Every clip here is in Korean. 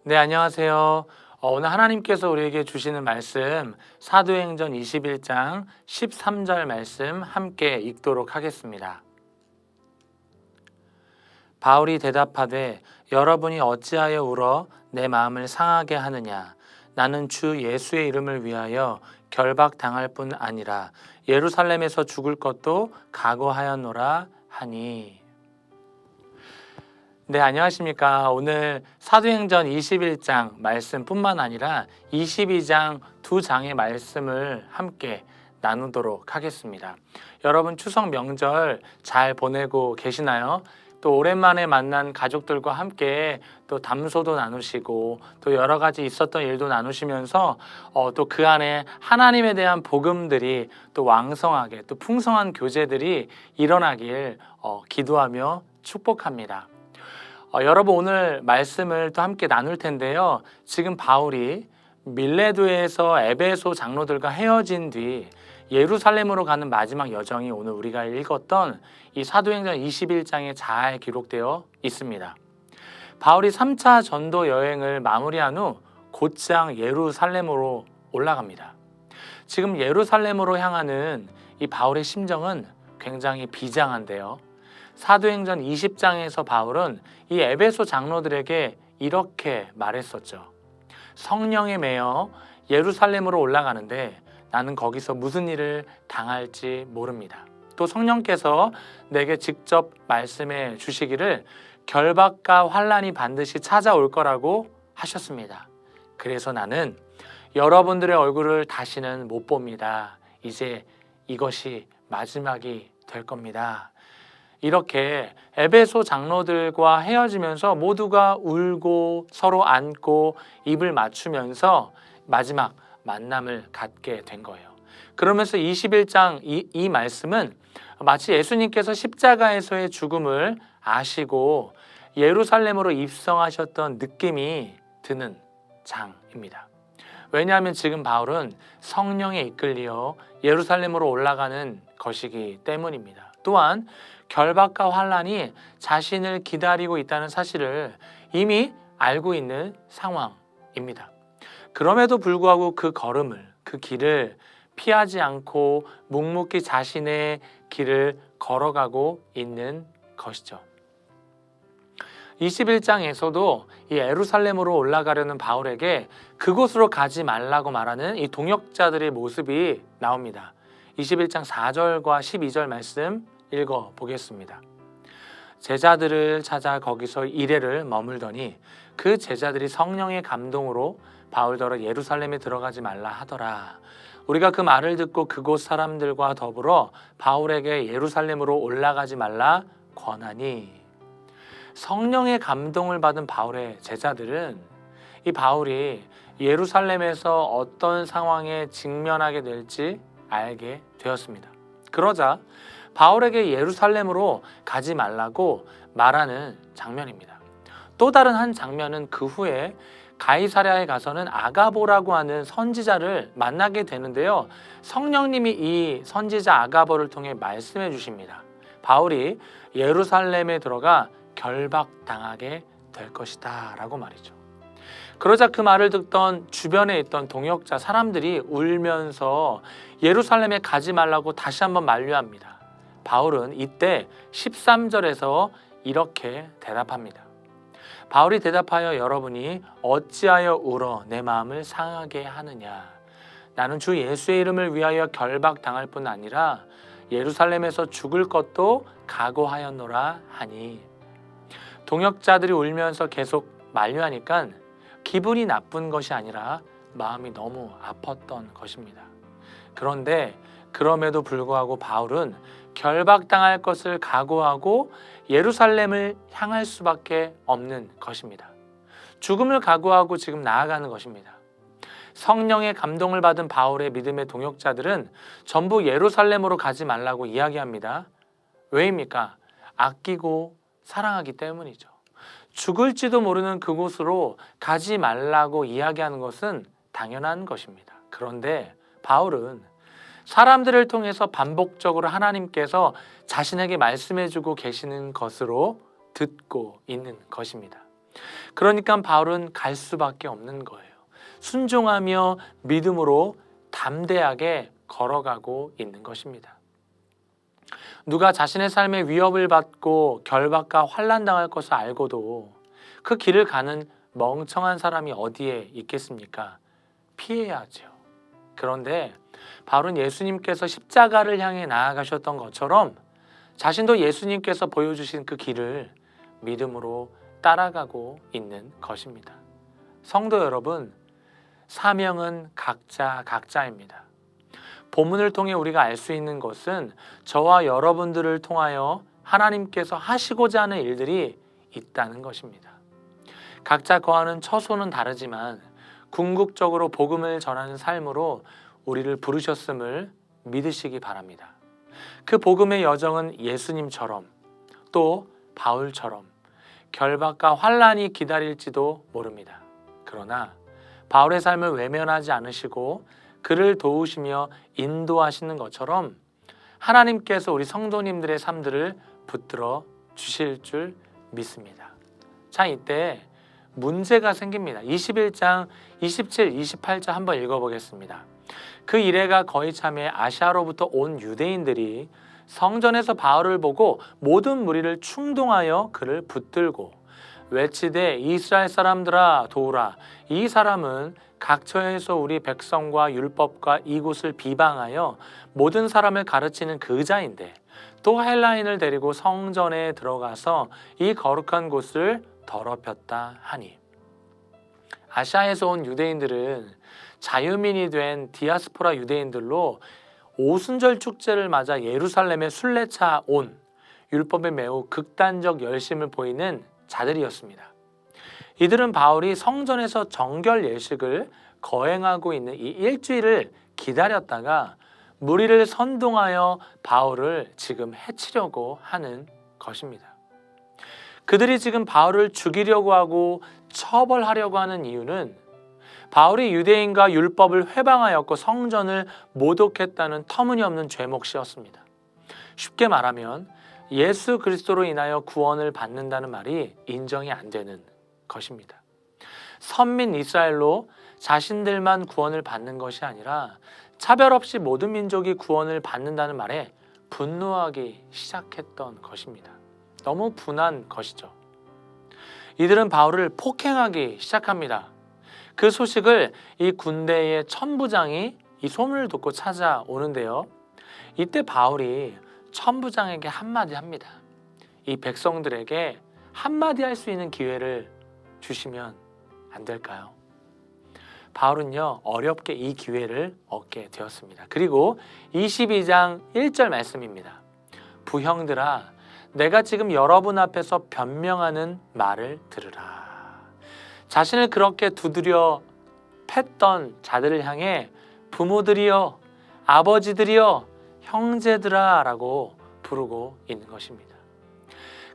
네, 안녕하세요. 오늘 하나님께서 우리에게 주시는 말씀 사도행전 21장 13절 말씀 함께 읽도록 하겠습니다. 바울이 대답하되 여러분이 어찌하여 울어 내 마음을 상하게 하느냐. 나는 주 예수의 이름을 위하여 결박당할 뿐 아니라 예루살렘에서 죽을 것도 각오하였노라 하니. 네, 안녕하십니까. 오늘 사도행전 21장 말씀뿐만 아니라 22장 두 장의 말씀을 함께 나누도록 하겠습니다. 여러분 추석 명절 잘 보내고 계시나요? 또 오랜만에 만난 가족들과 함께 또 담소도 나누시고 또 여러 가지 있었던 일도 나누시면서 또 그 안에 하나님에 대한 복음들이 또 왕성하게 또 풍성한 교제들이 일어나길 기도하며 축복합니다. 여러분 오늘 말씀을 또 함께 나눌 텐데요. 지금 바울이 밀레도에서 에베소 장로들과 헤어진 뒤 예루살렘으로 가는 마지막 여정이 오늘 우리가 읽었던 이 사도행전 21장에 잘 기록되어 있습니다. 바울이 3차 전도 여행을 마무리한 후 곧장 예루살렘으로 올라갑니다. 지금 예루살렘으로 향하는 이 바울의 심정은 굉장히 비장한데요. 사도행전 20장에서 바울은 이 에베소 장로들에게 이렇게 말했었죠. 성령에 매여 예루살렘으로 올라가는데 나는 거기서 무슨 일을 당할지 모릅니다. 또 성령께서 내게 직접 말씀해 주시기를 결박과 환난이 반드시 찾아올 거라고 하셨습니다. 그래서 나는 여러분들의 얼굴을 다시는 못 봅니다. 이제 이것이 마지막이 될 겁니다. 이렇게 에베소 장로들과 헤어지면서 모두가 울고 서로 안고 입을 맞추면서 마지막 만남을 갖게 된 거예요. 그러면서 21장 이 말씀은 마치 예수님께서 십자가에서의 죽음을 아시고 예루살렘으로 입성하셨던 느낌이 드는 장입니다. 왜냐하면 지금 바울은 성령에 이끌려 예루살렘으로 올라가는 것이기 때문입니다. 또한 결박과 환난이 자신을 기다리고 있다는 사실을 이미 알고 있는 상황입니다. 그럼에도 불구하고 그 걸음을, 그 길을 피하지 않고 묵묵히 자신의 길을 걸어가고 있는 것이죠. 21장에서도 이 예루살렘으로 올라가려는 바울에게 그곳으로 가지 말라고 말하는 이 동역자들의 모습이 나옵니다. 21장 4절과 12절 말씀 읽어 보겠습니다. 제자들을 찾아 거기서 이레를 머물더니 그 제자들이 성령의 감동으로 바울더러 예루살렘에 들어가지 말라 하더라. 우리가 그 말을 듣고 그곳 사람들과 더불어 바울에게 예루살렘으로 올라가지 말라 권하니. 성령의 감동을 받은 바울의 제자들은 이 바울이 예루살렘에서 어떤 상황에 직면하게 될지 알게 되었습니다. 그러자 바울에게 예루살렘으로 가지 말라고 말하는 장면입니다. 또 다른 한 장면은 그 후에 가이사랴에 가서는 아가보라고 하는 선지자를 만나게 되는데요. 성령님이 이 선지자 아가보를 통해 말씀해 주십니다. 바울이 예루살렘에 들어가 결박당하게 될 것이다 라고 말이죠. 그러자 그 말을 듣던 주변에 있던 동역자 사람들이 울면서 예루살렘에 가지 말라고 다시 한번 만류합니다. 바울은 이때 13절에서 이렇게 대답합니다. 바울이 대답하여 여러분이 어찌하여 울어 내 마음을 상하게 하느냐. 나는 주 예수의 이름을 위하여 결박당할 뿐 아니라 예루살렘에서 죽을 것도 각오하였노라 하니. 동역자들이 울면서 계속 만류하니까 기분이 나쁜 것이 아니라 마음이 너무 아팠던 것입니다. 그런데 그럼에도 불구하고 바울은 결박당할 것을 각오하고 예루살렘을 향할 수밖에 없는 것입니다. 죽음을 각오하고 지금 나아가는 것입니다. 성령의 감동을 받은 바울의 믿음의 동역자들은 전부 예루살렘으로 가지 말라고 이야기합니다. 왜입니까? 아끼고 사랑하기 때문이죠. 죽을지도 모르는 그곳으로 가지 말라고 이야기하는 것은 당연한 것입니다. 그런데 바울은 사람들을 통해서 반복적으로 하나님께서 자신에게 말씀해주고 계시는 것으로 듣고 있는 것입니다. 그러니까 바울은 갈 수밖에 없는 거예요. 순종하며 믿음으로 담대하게 걸어가고 있는 것입니다. 누가 자신의 삶에 위협을 받고 결박과 환난당할 것을 알고도 그 길을 가는 멍청한 사람이 어디에 있겠습니까? 피해야죠. 그런데 바울은 예수님께서 십자가를 향해 나아가셨던 것처럼 자신도 예수님께서 보여주신 그 길을 믿음으로 따라가고 있는 것입니다. 성도 여러분, 사명은 각자입니다. 본문을 통해 우리가 알 수 있는 것은 저와 여러분들을 통하여 하나님께서 하시고자 하는 일들이 있다는 것입니다. 각자 거하는 처소는 다르지만 궁극적으로 복음을 전하는 삶으로 우리를 부르셨음을 믿으시기 바랍니다. 그 복음의 여정은 예수님처럼 또 바울처럼 결박과 환난이 기다릴지도 모릅니다. 그러나 바울의 삶을 외면하지 않으시고 그를 도우시며 인도하시는 것처럼 하나님께서 우리 성도님들의 삶들을 붙들어 주실 줄 믿습니다. 자, 이때 문제가 생깁니다. 21장 27, 28절 한번 읽어보겠습니다. 그 이래가 거의 참에 아시아로부터 온 유대인들이 성전에서 바울을 보고 모든 무리를 충동하여 그를 붙들고 외치되 이스라엘 사람들아 도우라. 이 사람은 각처에서 우리 백성과 율법과 이곳을 비방하여 모든 사람을 가르치는 그 자인데 또 헬라인을 데리고 성전에 들어가서 이 거룩한 곳을 더럽혔다 하니. 아시아에서 온 유대인들은 자유민이 된 디아스포라 유대인들로 오순절 축제를 맞아 예루살렘에 순례차 온 율법에 매우 극단적 열심을 보이는 자들이었습니다. 이들은 바울이 성전에서 정결 예식을 거행하고 있는 이 일주일을 기다렸다가 무리를 선동하여 바울을 지금 해치려고 하는 것입니다. 그들이 지금 바울을 죽이려고 하고 처벌하려고 하는 이유는 바울이 유대인과 율법을 회방하였고 성전을 모독했다는 터무니없는 죄목이었습니다. 쉽게 말하면 예수 그리스도로 인하여 구원을 받는다는 말이 인정이 안 되는 것입니다. 선민 이스라엘로 자신들만 구원을 받는 것이 아니라 차별 없이 모든 민족이 구원을 받는다는 말에 분노하기 시작했던 것입니다. 너무 분한 것이죠. 이들은 바울을 폭행하기 시작합니다. 그 소식을 이 군대의 천부장이 이 소문을 듣고 찾아오는데요. 이때 바울이 천부장에게 한마디 합니다. 이 백성들에게 한마디 할 수 있는 기회를 주시면 안 될까요? 바울은요, 어렵게 이 기회를 얻게 되었습니다. 그리고 22장 1절 말씀입니다. 부형들아, 내가 지금 여러분 앞에서 변명하는 말을 들으라. 자신을 그렇게 두드려 팼던 자들을 향해 부모들이여, 아버지들이여, 형제들아 라고 부르고 있는 것입니다.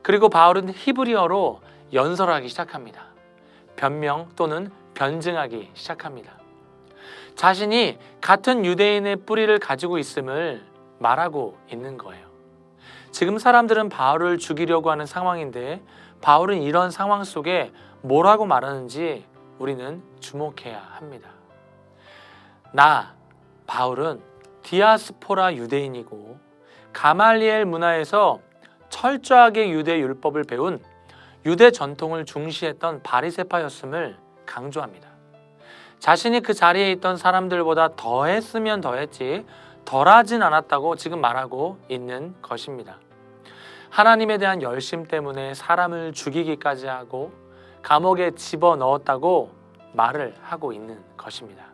그리고 바울은 히브리어로 연설하기 시작합니다. 변명 또는 변증하기 시작합니다. 자신이 같은 유대인의 뿌리를 가지고 있음을 말하고 있는 거예요. 지금 사람들은 바울을 죽이려고 하는 상황인데 바울은 이런 상황 속에 뭐라고 말하는지 우리는 주목해야 합니다. 바울은 디아스포라 유대인이고 가말리엘 문화에서 철저하게 유대 율법을 배운 유대 전통을 중시했던 바리새파였음을 강조합니다. 자신이 그 자리에 있던 사람들보다 더했으면 더했지 덜하진 않았다고 지금 말하고 있는 것입니다. 하나님에 대한 열심 때문에 사람을 죽이기까지 하고 감옥에 집어넣었다고 말을 하고 있는 것입니다.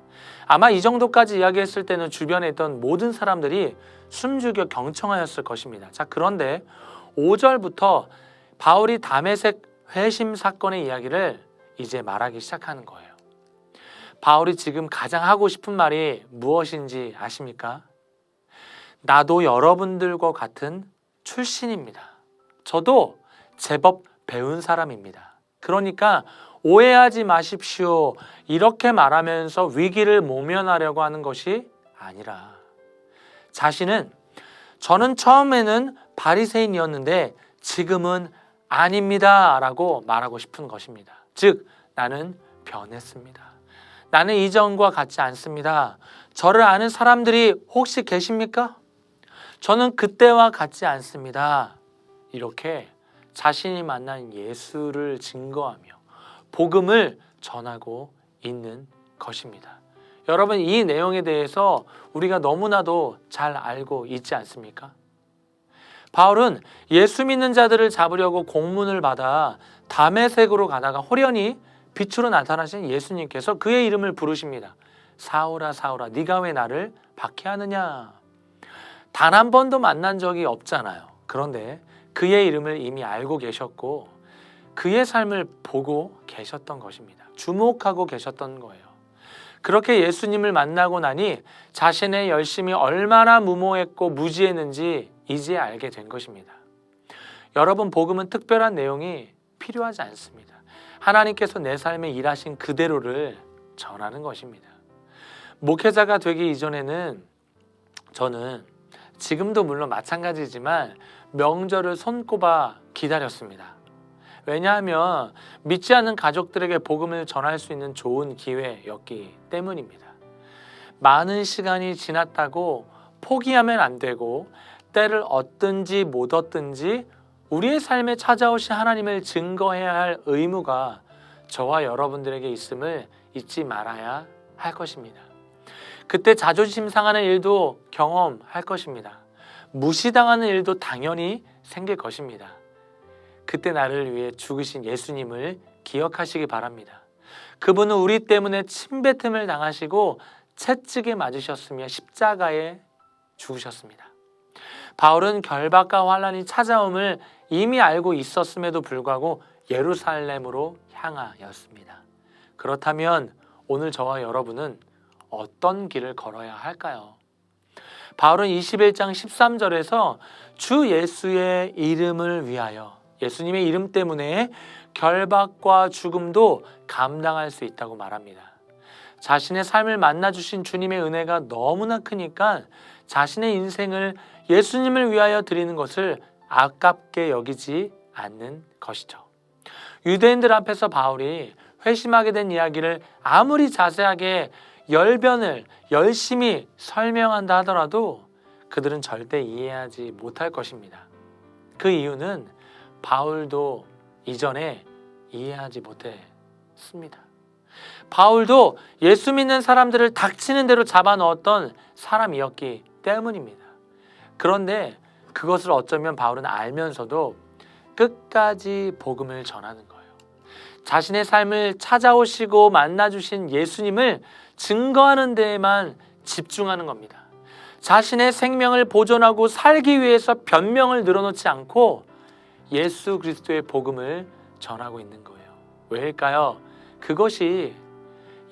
아마 이 정도까지 이야기했을 때는 주변에 있던 모든 사람들이 숨죽여 경청하였을 것입니다. 자, 그런데 5절부터 바울이 다메섹 회심 사건의 이야기를 이제 말하기 시작하는 거예요. 바울이 지금 가장 하고 싶은 말이 무엇인지 아십니까? 나도 여러분들과 같은 출신입니다. 저도 제법 배운 사람입니다. 그러니까 오해하지 마십시오. 이렇게 말하면서 위기를 모면하려고 하는 것이 아니라 저는 처음에는 바리새인이었는데 지금은 아닙니다 라고 말하고 싶은 것입니다. 즉 나는 변했습니다. 나는 이전과 같지 않습니다. 저를 아는 사람들이 혹시 계십니까? 저는 그때와 같지 않습니다. 이렇게 자신이 만난 예수를 증거하며 복음을 전하고 있는 것입니다. 여러분, 이 내용에 대해서 우리가 너무나도 잘 알고 있지 않습니까? 바울은 예수 믿는 자들을 잡으려고 공문을 받아 다메섹으로 가다가 호련히 빛으로 나타나신 예수님께서 그의 이름을 부르십니다. 사울아 사울아 네가 왜 나를 박해하느냐. 단 한 번도 만난 적이 없잖아요. 그런데 그의 이름을 이미 알고 계셨고 그의 삶을 보고 계셨던 것입니다. 주목하고 계셨던 거예요. 그렇게 예수님을 만나고 나니 자신의 열심이 얼마나 무모했고 무지했는지 이제 알게 된 것입니다. 여러분, 복음은 특별한 내용이 필요하지 않습니다. 하나님께서 내 삶에 일하신 그대로를 전하는 것입니다. 목회자가 되기 이전에는 저는 지금도 물론 마찬가지지만 명절을 손꼽아 기다렸습니다. 왜냐하면 믿지 않는 가족들에게 복음을 전할 수 있는 좋은 기회였기 때문입니다. 많은 시간이 지났다고 포기하면 안 되고 때를 얻든지 못 얻든지 우리의 삶에 찾아오신 하나님을 증거해야 할 의무가 저와 여러분들에게 있음을 잊지 말아야 할 것입니다. 그때 자존심 상하는 일도 경험할 것입니다. 무시당하는 일도 당연히 생길 것입니다. 그때 나를 위해 죽으신 예수님을 기억하시기 바랍니다. 그분은 우리 때문에 침뱉음을 당하시고 채찍에 맞으셨으며 십자가에 죽으셨습니다. 바울은 결박과 환난이 찾아옴을 이미 알고 있었음에도 불구하고 예루살렘으로 향하였습니다. 그렇다면 오늘 저와 여러분은 어떤 길을 걸어야 할까요? 바울은 21장 13절에서 주 예수의 이름을 위하여, 예수님의 이름 때문에 결박과 죽음도 감당할 수 있다고 말합니다. 자신의 삶을 만나주신 주님의 은혜가 너무나 크니까 자신의 인생을 예수님을 위하여 드리는 것을 아깝게 여기지 않는 것이죠. 유대인들 앞에서 바울이 회심하게 된 이야기를 아무리 자세하게 열변을 열심히 설명한다 하더라도 그들은 절대 이해하지 못할 것입니다. 그 이유는 바울도 이전에 이해하지 못했습니다. 바울도 예수 믿는 사람들을 닥치는 대로 잡아넣었던 사람이었기 때문입니다. 그런데 그것을 어쩌면 바울은 알면서도 끝까지 복음을 전하는 거예요. 자신의 삶을 찾아오시고 만나주신 예수님을 증거하는 데에만 집중하는 겁니다. 자신의 생명을 보존하고 살기 위해서 변명을 늘어놓지 않고 예수 그리스도의 복음을 전하고 있는 거예요. 왜일까요? 그것이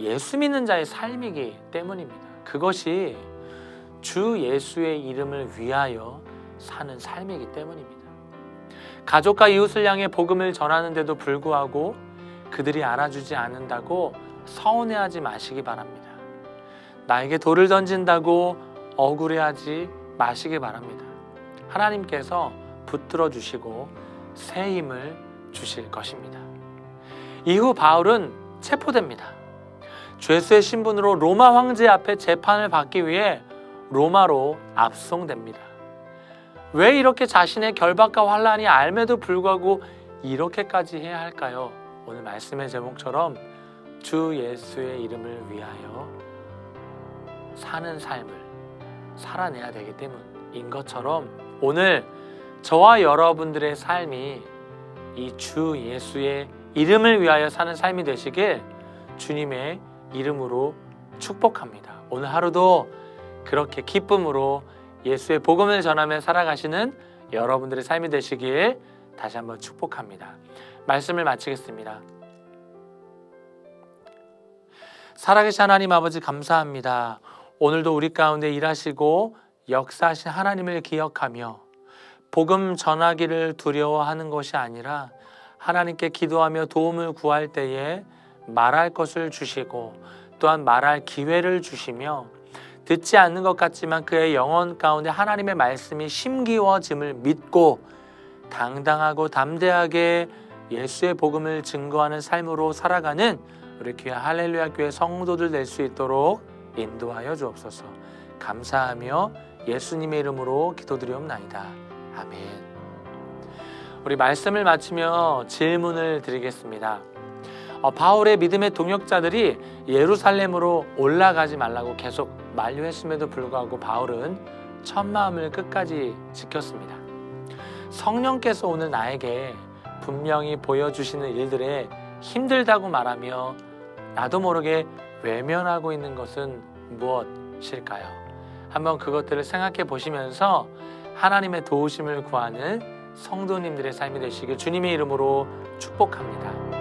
예수 믿는 자의 삶이기 때문입니다. 그것이 주 예수의 이름을 위하여 사는 삶이기 때문입니다. 가족과 이웃을 향해 복음을 전하는데도 불구하고 그들이 알아주지 않는다고 서운해하지 마시기 바랍니다. 나에게 돌을 던진다고 억울해하지 마시기 바랍니다. 하나님께서 붙들어 주시고 새 힘을 주실 것입니다. 이후 바울은 체포됩니다. 죄수의 신분으로 로마 황제 앞에 재판을 받기 위해 로마로 압송됩니다. 왜 이렇게 자신의 결박과 환난이 알매도 불구하고 이렇게까지 해야 할까요? 오늘 말씀의 제목처럼 주 예수의 이름을 위하여 사는 삶을 살아내야 되기 때문인 것처럼 오늘 저와 여러분들의 삶이 이 주 예수의 이름을 위하여 사는 삶이 되시길 주님의 이름으로 축복합니다. 오늘 하루도 그렇게 기쁨으로 예수의 복음을 전하며 살아가시는 여러분들의 삶이 되시길 다시 한번 축복합니다. 말씀을 마치겠습니다. 살아계신 하나님 아버지 감사합니다. 오늘도 우리 가운데 일하시고 역사하신 하나님을 기억하며 복음 전하기를 두려워하는 것이 아니라 하나님께 기도하며 도움을 구할 때에 말할 것을 주시고 또한 말할 기회를 주시며 듣지 않는 것 같지만 그의 영혼 가운데 하나님의 말씀이 심기워짐을 믿고 당당하고 담대하게 예수의 복음을 증거하는 삶으로 살아가는 우리 귀한 할렐루야 교회 성도들 될 수 있도록 인도하여 주옵소서. 감사하며 예수님의 이름으로 기도드리옵나이다. 아멘. 우리 말씀을 마치며 질문을 드리겠습니다. 바울의 믿음의 동역자들이 예루살렘으로 올라가지 말라고 계속 만류했음에도 불구하고 바울은 첫 마음을 끝까지 지켰습니다. 성령께서 오늘 나에게 분명히 보여주시는 일들에 힘들다고 말하며 나도 모르게 외면하고 있는 것은 무엇일까요? 한번 그것들을 생각해 보시면서 하나님의 도우심을 구하는 성도님들의 삶이 되시길 주님의 이름으로 축복합니다.